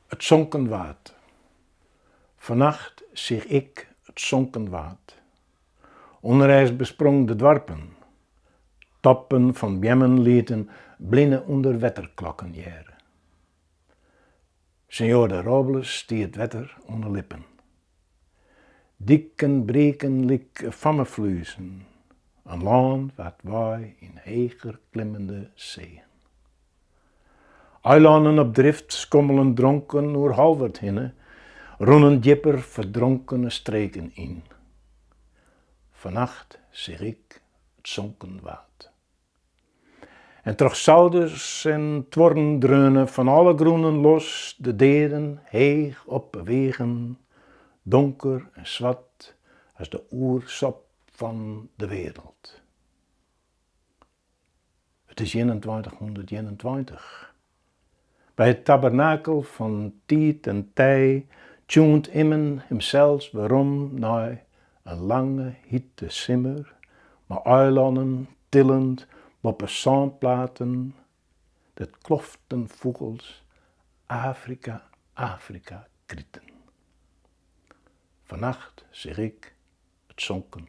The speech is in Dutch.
Het zonken waard. Vannacht zie ik het zonken waard. Onreis besprong de dwarpen. Toppen van bjemmen lieten blinden onder wetterklokken jaren. Signor de Robles die het wetter onder lippen. Dikken breken lik vlammenvluizen. Een land wat waai in heger klimmende zeeën. Eilanden op drift skommelen dronken oer halvert hinne, ronnen dieper verdronkene streken in. Vannacht zie ik het zonken waard. En toch zouders en tworren dreunen van alle groenen los, de deren heeg op bewegen, donker en zwart als de oersop van de wereld. Het is 2121. Bij het tabernakel van tiet en tij tjoent immen hemzelfs waarom naar een lange hitte simmer, maar eilanden tillend op zandplaten, dat kloften vogels Afrika, Afrika krieten. Vannacht zeg ik het zonken